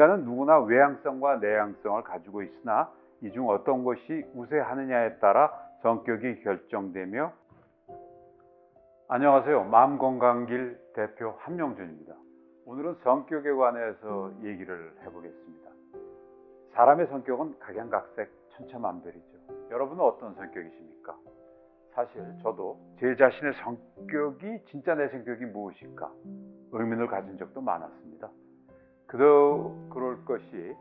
인간은 누구나 외향성과 내향성을 가지고 있으나 이 중 어떤 것이 우세하느냐에 따라 성격이 결정되며. 안녕하세요. 마음건강길 대표 함영준입니다. 오늘은 성격에 관해서 얘기를 해보겠습니다. 사람의 성격은 각양각색 천차만별이죠. 여러분은 어떤 성격이십니까? 사실 저도 제 자신의 성격이 진짜 내 성격이 무엇일까 의문을 가진 적도 많았습니다. 그럴 것이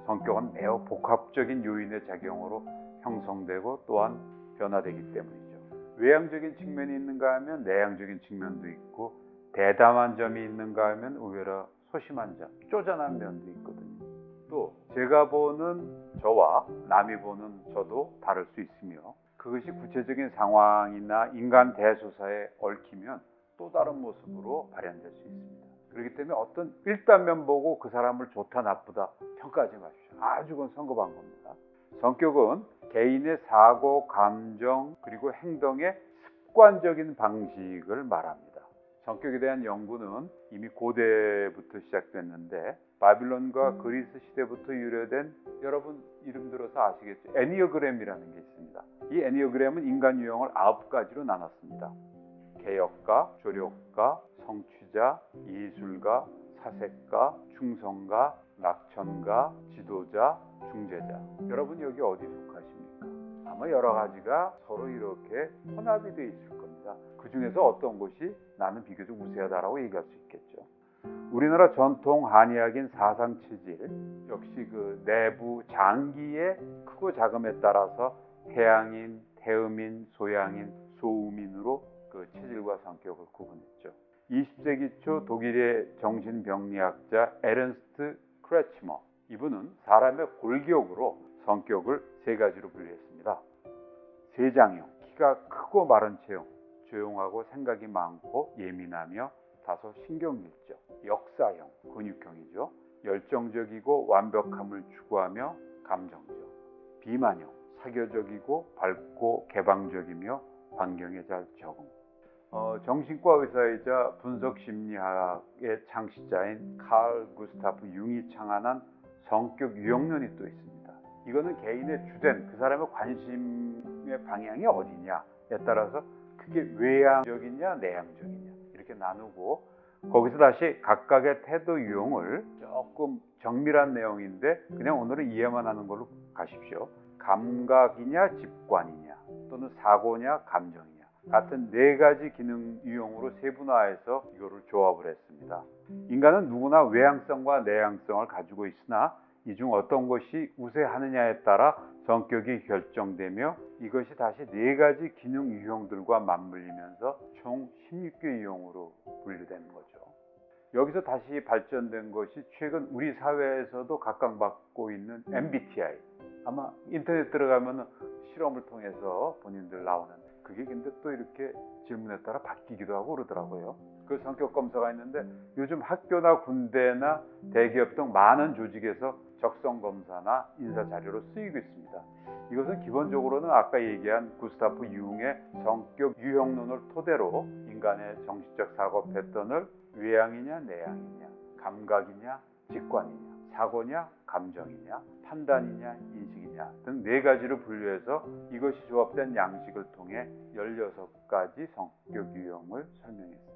성격은 매우 복합적인 요인의 작용으로 형성되고 또한 변화되기 때문이죠. 외향적인 측면이 있는가 하면 내향적인 측면도 있고, 대담한 점이 있는가 하면 의외로 소심한 점, 쪼잔한 면도 있거든요. 또 제가 보는 저와 남이 보는 저도 다를 수 있으며, 그것이 구체적인 상황이나 인간 대소사에 얽히면 또 다른 모습으로 발현될 수 있습니다. 그렇기 때문에 어떤 일단면 보고 그 사람을 좋다 나쁘다 평가하지 마십시오. 아주 그건 성급한 겁니다. 성격은 개인의 사고, 감정, 그리고 행동의 습관적인 방식을 말합니다. 성격에 대한 연구는 이미 고대부터 시작됐는데, 바빌론과 그리스 시대부터 유래된, 여러분 이름 들어서 아시겠죠? 애니어그램이라는 게 있습니다. 이 애니어그램은 인간 유형을 9가지로 나눴습니다. 개혁가, 조력가, 성취자, 예술가, 사색가, 충성가, 낙천가, 지도자, 중재자. 여러분 여기 어디 속하십니까? 아마 여러 가지가 서로 이렇게 혼합이 되어 있을 겁니다. 그 중에서 어떤 것이 나는 비교적 우세하다라고 얘기할 수 있겠죠. 우리나라 전통 한의학인 사상체질, 역시 그 내부 장기의 크고 작음에 따라서 태양인, 태음인, 소양인, 소음인으로 그 체질과 성격을 구분했죠. 20세기 초 독일의 정신병리학자 에른스트 크레츠머, 이분은 사람의 골격으로 성격을 3가지로 분류했습니다. 세장형, 키가 크고 마른 체형, 조용하고 생각이 많고 예민하며 다소 신경질적. 역사형, 근육형이죠. 열정적이고 완벽함을 추구하며 감정적. 비만형, 사교적이고 밝고 개방적이며 환경에 잘 적응. 정신과 의사이자 분석심리학의 창시자인 칼 구스타프 융이 창안한 성격 유형론이 또 있습니다. 이거는 개인의 주된, 그 사람의 관심의 방향이 어디냐에 따라서 그게 외향적이냐 내향적이냐 이렇게 나누고, 거기서 다시 각각의 태도 유형을 조금 정밀한 내용인데 그냥 오늘은 이해만 하는 걸로 가십시오. 감각이냐 직관이냐 또는 사고냐 감정이냐 같은 4가지 기능 유형으로 세분화해서 이거를 조합을 했습니다. 인간은 누구나 외향성과 내향성을 가지고 있으나 이 중 어떤 것이 우세하느냐에 따라 성격이 결정되며, 이것이 다시 4가지 기능 유형들과 맞물리면서 총 16개 유형으로 분류되는 거죠. 여기서 다시 발전된 것이 최근 우리 사회에서도 각광받고 있는 MBTI. 아마 인터넷 들어가면 실험을 통해서 본인들 나오는, 그게 근데 또 이렇게 질문에 따라 바뀌기도 하고 그러더라고요. 그 성격 검사가 있는데 요즘 학교나 군대나 대기업 등 많은 조직에서 적성 검사나 인사 자료로 쓰이고 있습니다. 이것은 기본적으로는 아까 얘기한 구스타프 융의 성격 유형론을 토대로 인간의 정신적 사고 패턴을 외향이냐 내향이냐, 감각이냐 직관이냐, 사고냐 감정이냐, 판단이냐 인식이냐 등 4가지로 분류해서 이것이 조합된 양식을 통해 16가지 성격 유형을 설명했습니다.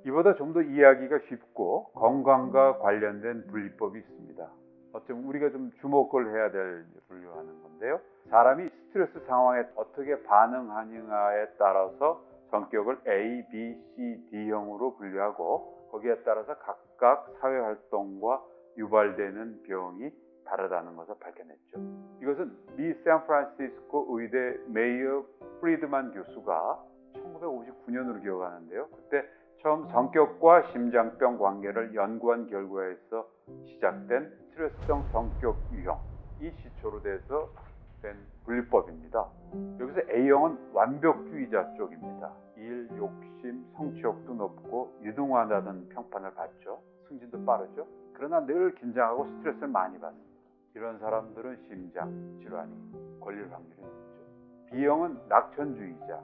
이보다 좀 더 이해하기가 쉽고 건강과 관련된 분리법이 있습니다. 어쩌면 우리가 좀 주목을 해야 될 분류하는 건데요. 사람이 스트레스 상황에 어떻게 반응하느냐에 따라서 성격을 A, B, C, D형으로 분류하고, 거기에 따라서 각각 사회활동과 유발되는 병이 다르다는 것을 밝혀냈죠. 이것은 미 샌프란시스코 의대 메이어 프리드만 교수가 1959년으로 기억하는데요. 그때 처음 성격과 심장병 관계를 연구한 결과에서 시작된 스트레스성 성격 유형, 이 시초로 돼서 된 분류법입니다. 여기서 A형은 완벽주의자 쪽입니다. 일, 욕심, 성취욕도 높고 유능하다는 평판을 받죠. 승진도 빠르죠. 그러나 늘 긴장하고 스트레스를 많이 받습니다. 이런 사람들은 심장 질환이 걸릴 확률이 높죠. B형은 낙천주의자.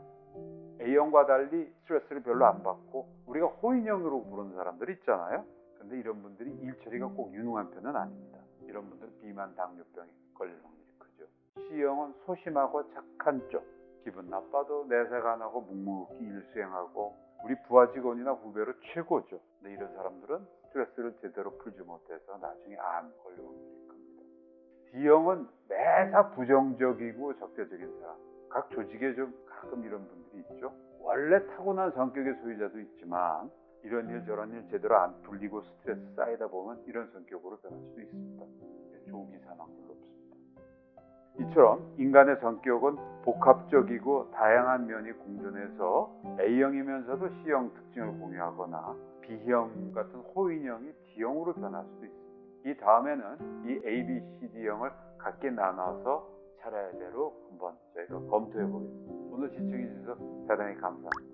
A형과 달리 스트레스를 별로 안 받고 우리가 호인형으로 부르는 사람들 있잖아요. 근데 이런 분들이 일 처리가 꼭 유능한 편은 아닙니다. 이런 분들은 비만, 당뇨병에 걸릴 확률이 크죠. C형은 소심하고 착한 쪽. 기분 나빠도 내색 안 하고 묵묵히 일 수행하고 우리 부하 직원이나 후배로 최고죠. 근데 이런 사람들은 스트레스를 제대로 풀지 못해서 나중에 암 걸릴 확률이 큽니다. D형은 매사 부정적이고 적대적인 사람. 각 조직에 좀 가끔 이런 분들이 있죠. 원래 타고난 성격의 소유자도 있지만 이런 일 저런 일 제대로 안 풀리고 스트레스 쌓이다 보면 이런 성격으로 변할 수도 있습니다. 조기 사망 별로 없습니다. 이처럼 인간의 성격은 복합적이고 다양한 면이 공존해서 A형이면서도 C형 특징을 공유하거나 B형 같은 호인형이 D형으로 변할 수도 있습니다. 이 다음에는 이 A, B, C, D형을 각기 나눠서 차례대로 한번 저희가 검토해 보겠습니다. 오늘 시청해 주셔서 대단히 감사합니다.